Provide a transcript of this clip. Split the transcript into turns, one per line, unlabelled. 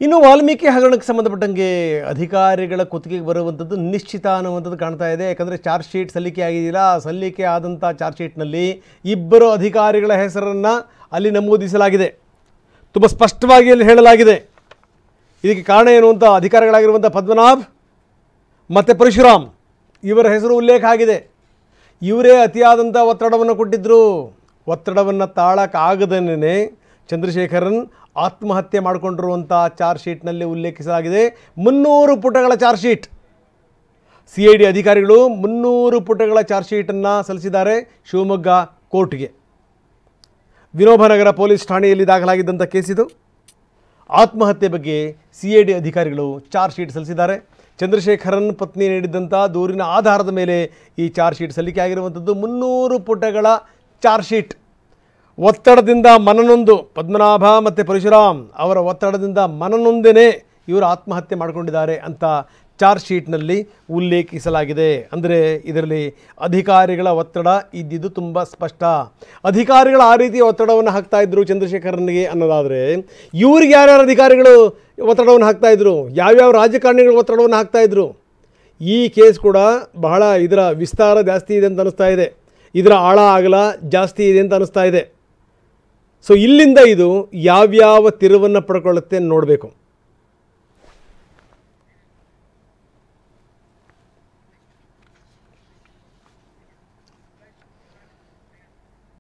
ಇನ್ನು ವಾಲ್ಮೀಕಿ ಹಗರಣಕ್ಕೆ ಸಂಬಂಧಪಟ್ಟಂಗೆ ಅಧಿಕಾರಿಗಳ ಕುತ್ತಿಗೆಗೆ ಬರುವಂಥದ್ದು ನಿಶ್ಚಿತ ಅನ್ನುವಂಥದ್ದು ಕಾಣ್ತಾ ಇದೆ. ಯಾಕಂದರೆ ಚಾರ್ಜ್ ಶೀಟ್ ಸಲ್ಲಿಕೆ ಆಗಿದೆಯಲ್ಲ, ಸಲ್ಲಿಕೆ ಆದಂಥ ಚಾರ್ಜ್ ಶೀಟ್ನಲ್ಲಿ ಇಬ್ಬರು ಅಧಿಕಾರಿಗಳ ಹೆಸರನ್ನು ಅಲ್ಲಿ ನಮೂದಿಸಲಾಗಿದೆ. ತುಂಬ ಸ್ಪಷ್ಟವಾಗಿ ಅಲ್ಲಿ ಹೇಳಲಾಗಿದೆ. ಇದಕ್ಕೆ ಕಾರಣ ಏನು ಅಂತ ಅಧಿಕಾರಿಗಳಾಗಿರುವಂಥ ಪದ್ಮನಾಭ್ ಮತ್ತು ಪರಶುರಾಮ್ ಇವರ ಹೆಸರು ಉಲ್ಲೇಖ ಆಗಿದೆ. ಇವರೇ ಅತಿಯಾದಂಥ ಒತ್ತಡವನ್ನು ಕೊಟ್ಟಿದ್ದರು. ಒತ್ತಡವನ್ನು ತಾಳಕ್ಕಾಗದೇನೆ ಚಂದ್ರಶೇಖರನ್ ಆತ್ಮಹತ್ಯೆ ಮಾಡಿಕೊಂಡಿರುವಂಥ ಚಾರ್ಜ್ ಶೀಟ್ನಲ್ಲಿ ಉಲ್ಲೇಖಿಸಲಾಗಿದೆ. 300 ಪುಟಗಳ ಚಾರ್ಜ್ ಶೀಟ್. CID ಅಧಿಕಾರಿಗಳು 300 ಪುಟಗಳ ಚಾರ್ಜ್ ಶೀಟನ್ನು ಸಲ್ಲಿಸಿದ್ದಾರೆ ಶಿವಮೊಗ್ಗ ಕೋರ್ಟ್ಗೆ. ವಿನೋಬನಗರ ಪೊಲೀಸ್ ಠಾಣೆಯಲ್ಲಿ ದಾಖಲಾಗಿದ್ದಂಥ ಕೇಸಿದು. ಆತ್ಮಹತ್ಯೆ ಬಗ್ಗೆ CID ಅಧಿಕಾರಿಗಳು ಚಾರ್ಜ್ ಶೀಟ್ ಸಲ್ಲಿಸಿದ್ದಾರೆ. ಚಂದ್ರಶೇಖರನ್ ಪತ್ನಿ ನೀಡಿದ್ದಂಥ ದೂರಿನ ಆಧಾರದ ಮೇಲೆ ಈ ಚಾರ್ಜ್ ಶೀಟ್ ಸಲ್ಲಿಕೆ ಆಗಿರುವಂಥದ್ದು. 300 ಪುಟಗಳ ಚಾರ್ಜ್ ಶೀಟ್. ಒತ್ತಡದಿಂದ ಮನನೊಂದು ಪದ್ಮನಾಭ ಮತ್ತು ಪರಶುರಾಮ್ ಅವರ ಒತ್ತಡದಿಂದ ಮನನೊಂದೇನೆ ಇವರು ಆತ್ಮಹತ್ಯೆ ಮಾಡಿಕೊಂಡಿದ್ದಾರೆ ಅಂತ ಚಾರ್ಜ್ ಶೀಟ್ನಲ್ಲಿ ಉಲ್ಲೇಖಿಸಲಾಗಿದೆ. ಅಂದರೆ ಇದರಲ್ಲಿ ಅಧಿಕಾರಿಗಳ ಒತ್ತಡ ಇದ್ದಿದ್ದು ತುಂಬ ಸ್ಪಷ್ಟ. ಅಧಿಕಾರಿಗಳು ಆ ರೀತಿ ಒತ್ತಡವನ್ನು ಹಾಕ್ತಾಯಿದ್ರು ಚಂದ್ರಶೇಖರನ್ಗೆ ಅನ್ನೋದಾದರೆ, ಇವ್ರಿಗೆ ಯಾರ್ಯಾರು ಅಧಿಕಾರಿಗಳು ಒತ್ತಡವನ್ನು ಹಾಕ್ತಾಯಿದ್ರು, ಯಾವ್ಯಾವ ರಾಜಕಾರಣಿಗಳು ಒತ್ತಡವನ್ನು ಹಾಕ್ತಾಯಿದ್ರು. ಈ ಕೇಸ್ ಕೂಡ ಬಹಳ ಇದರ ವಿಸ್ತಾರ ಜಾಸ್ತಿ ಇದೆ ಅಂತ ಅನ್ನಿಸ್ತಾ ಇದೆ. ಇದರ ಆಳ ಅಗಲ ಜಾಸ್ತಿ ಇದೆ ಅಂತ ಅನ್ನಿಸ್ತಾ ಇದೆ. ಸೊ ಇಲ್ಲಿಂದ ಇದು ಯಾವ್ಯಾವ ತಿರುವನ್ನು ಪಡ್ಕೊಳ್ಳುತ್ತೆ ನೋಡಬೇಕು.